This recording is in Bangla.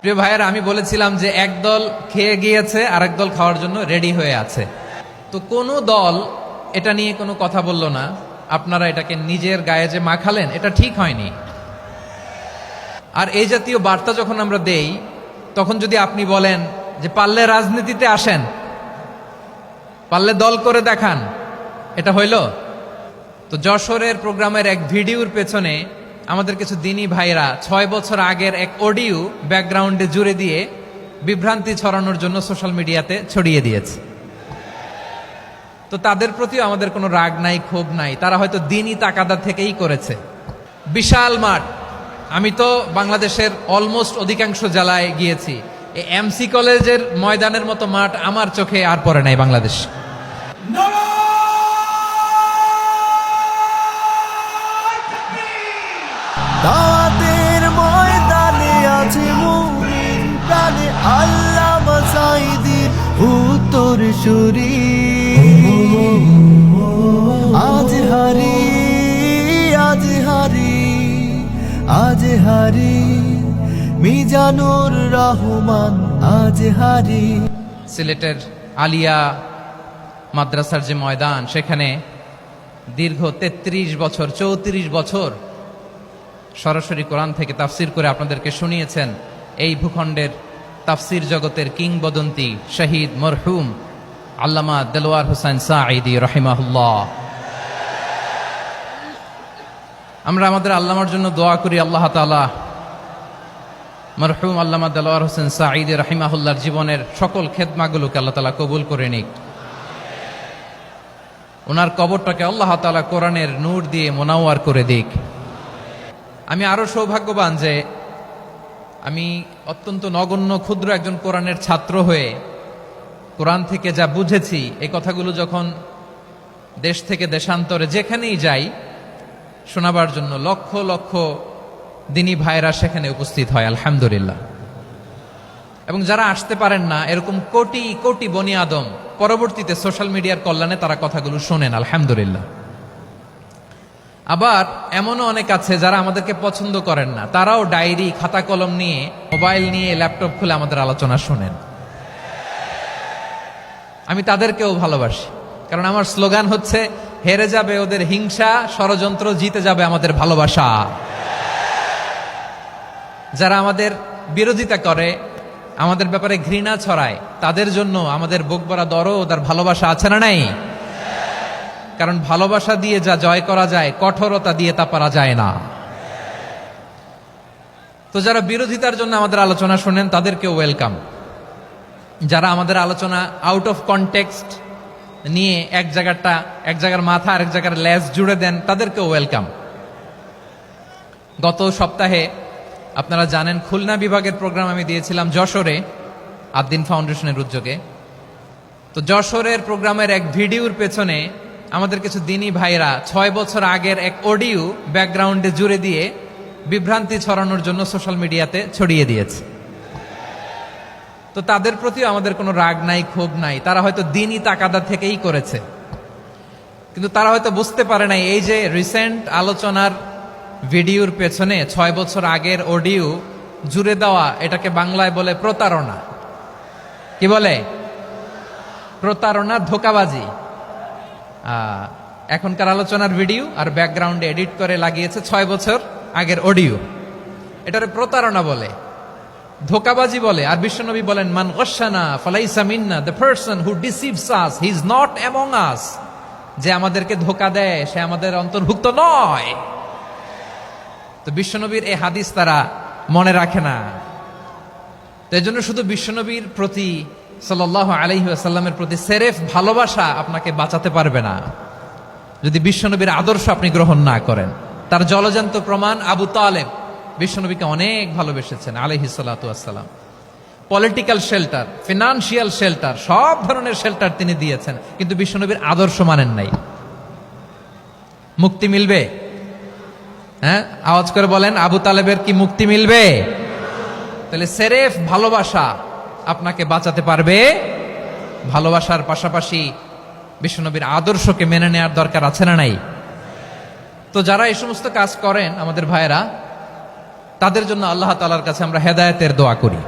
প্রিয় ভাইয়েরা, আমি বলেছিলাম যে একদল খেয়ে গিয়েছে আর একদল খাওয়ার জন্য রেডি হয়ে আছে। তো কোনো দল এটা নিয়ে কোনো কথা বলল না। আপনারা এটাকে নিজের গায়ে যে মাখালেন, এটা ঠিক হয়নি। আর এই জাতীয় বার্তা যখন আমরা দেই, তখন যদি আপনি বলেন যে পারলে রাজনীতিতে আসেন, পারলে দল করে দেখান, এটা হইল? তো যশোরের প্রোগ্রামের এক ভিডিওর পেছনে আমাদের কিছু দিনী ভাইরা 6 বছর আগের এক অডিও ব্যাকগ্রাউন্ডে জুড়ে দিয়ে বিভ্রান্তি ছড়ানোর জন্য সোশ্যাল মিডিয়াতে ছড়িয়ে দিয়েছে। তো তাদের প্রতিও আমাদের কোনো রাগ নাই, ক্ষোভ নাই। তারা হয়তো দিনই তাকাদা থেকেই করেছে। বিশাল মাঠ, আমি তো বাংলাদেশের অলমোস্ট অধিকাংশ জেলায় গিয়েছি। এই এমসি কলেজের ময়দানের মতো মাঠ আমার চোখে আর পড়ে নাই বাংলাদেশ। দাওয়াতের ময়দানে আছে মুমিন প্রাণে আল্লামা সাঈদীর উত্তর সুরি। আজ হারি আজ হারি আজ হারি মিজানুর রহমান আজ হারি। সিলেটের আলিয়া মাদ্রাসার যে ময়দান, সেখানে দীর্ঘ 33 বছর 34 বছর সরাসরি কোরআন থেকে তাফসির করে আপনাদেরকে শুনিয়েছেন এই ভূখণ্ডের তাফসির জগতের কিংবদন্তি শহীদ মরহুম আল্লামা দেলোয়ার হোসেন সাঈদী রাহিমাহুল্লাহ। আমরা আমাদের আল্লামার জন্য দোয়া করি, আল্লাহ তাআলা মরহুম আল্লামা দেলোয়ার হোসেন সাঈদী রাহিমাহুল্লাহর জীবনের সকল খেদমাগুলোকে আল্লাহ তাআলা কবুল করে নিক। ওনার কবরটাকে আল্লাহ তাআলা কোরআনের নূর দিয়ে মোনাওয়ার করে দিক। আমি আরো সৌভাগ্যবান যে আমি অত্যন্ত নগণ্য ক্ষুদ্র একজন কোরআনের ছাত্র হয়ে কোরআন থেকে যা বুঝেছি, এই কথাগুলো যখন দেশ থেকে দেশান্তরে যেখানেই যাই শোনাবার জন্য লক্ষ লক্ষ দিনী ভাইরা সেখানে উপস্থিত হয়, আলহামদুলিল্লাহ। এবং যারা আসতে পারেন না, এরকম কোটি কোটি বনি আদম পরবর্তীতে সোশ্যাল মিডিয়ার কল্যাণে তারা কথাগুলো শোনেন, আলহামদুলিল্লাহ। আবার এমনও অনেক আছে যারা আমাদেরকে পছন্দ করেন না, তারাও ডায়েরি খাতা কলম নিয়ে, মোবাইল নিয়ে, ল্যাপটপ খুলে আমাদের আলোচনা শোনেন। আমি তাদেরকেও ভালোবাসি, কারণ আমার স্লোগান হচ্ছে হেরে যাবে ওদের হিংসা, ষড়যন্ত্র, জিতে যাবে আমাদের ভালোবাসা। যারা আমাদের বিরোধিতা করে, আমাদের ব্যাপারে ঘৃণা ছড়ায়, তাদের জন্য আমাদের বুক ভরা দরদ আর ভালোবাসা আছে না নাই? কারণ ভালোবাসা দিয়ে যা জয় করা যায়, কঠোরতা দিয়ে তা পারা যায় না। তো যারা বিরোধিতার জন্য আমাদের আলোচনা শোনেন, তাদেরকেও ওয়েলকাম। যারা আমাদের আলোচনা আউট অফ কনটেক্সট নিয়ে এক জায়গার মাথা আর এক জায়গার লেজ জুড়ে দেন, তাদেরকেও ওয়েলকাম। গত সপ্তাহে আপনারা জানেন খুলনা বিভাগের প্রোগ্রাম আমি দিয়েছিলাম যশোরে আদ্দিন ফাউন্ডেশনের উদ্যোগে। তো যশোরের প্রোগ্রামের এক ভিডিওর পেছনে আমাদের কিছু দিনী ভাইরা 6 বছর আগের এক অডিও ব্যাকগ্রাউন্ডে জুড়ে দিয়ে বিভ্রান্তি ছড়ানোর জন্য সোশ্যাল মিডিয়াতে ছড়িয়ে দিয়েছে। তো তাদের প্রতিও আমাদের কোনো রাগ নাই, ক্ষোভ নাই। তারা হয়তো দিনই তাকাদা থেকেই করেছে, কিন্তু তারা হয়তো বুঝতে পারে নাই এই যে রিসেন্ট আলোচনার ভিডিওর পেছনে 6 বছর আগের অডিও জুড়ে দেওয়া, এটাকে বাংলায় বলে প্রতারণা। কি বলে? প্রতারণা, ধোঁকাবাজি। এখনকার আলোচনার ভিডিও আর ব্যাকগ্রাউন্ডে এডিট করে লাগিয়েছে 6 বছর আগের অডিও। এটারে প্রতারণা বলে, ধোঁকাবাজি বলে। আর বিশ্বনবী বলেন, মান গশানা ফালাইসা মিন্না, the person who deceives us he is not among us. যে আমাদেরকে ধোঁকা দেয়, সে আমাদের অন্তর্ভুক্ত নয়। তো বিশ্বনবীর এই হাদিস তারা মনে রাখে না। তো এই জন্য শুধু বিশ্বনবীর প্রতি সাল্লাল্লাহু আলাইহি ওয়াসাল্লামের প্রতি সেরেফ ভালোবাসা আপনাকে বাঁচাতে পারবে না যদি বিশ্বনবীর আদর্শ আপনি গ্রহণ না করেন। তার জলজান্ত প্রমাণ, আবু তালেব বিশ্বনবীকে অনেক ভালোবেসেছেন আলাইহিস সালাতু ওয়াসসালাম। পলিটিক্যাল শেল্টার, ফিনান্সিয়াল শেল্টার, সব ধরনের শেল্টার তিনি দিয়েছেন, কিন্তু বিশ্বনবীর আদর্শ মানেন নাই। মুক্তি মিলবে? হ্যাঁ, আওয়াজ করে বলেন, আবু তালেবের কি মুক্তি মিলবে? তাহলে সেরেফ ভালোবাসা আপনাকে বাঁচাতে পারবে। ভালোবাসার পাশাপাশি বিশ্বনবীর আদর্শকে মেনে নেওয়ার দরকার আছে না নাই? তো যারা এই সমস্ত কাজ করেন আমাদের ভাইয়েরা, তাদের জন্য আল্লাহ তাআলার কাছে আমরা হেদায়েতের দোয়া করি।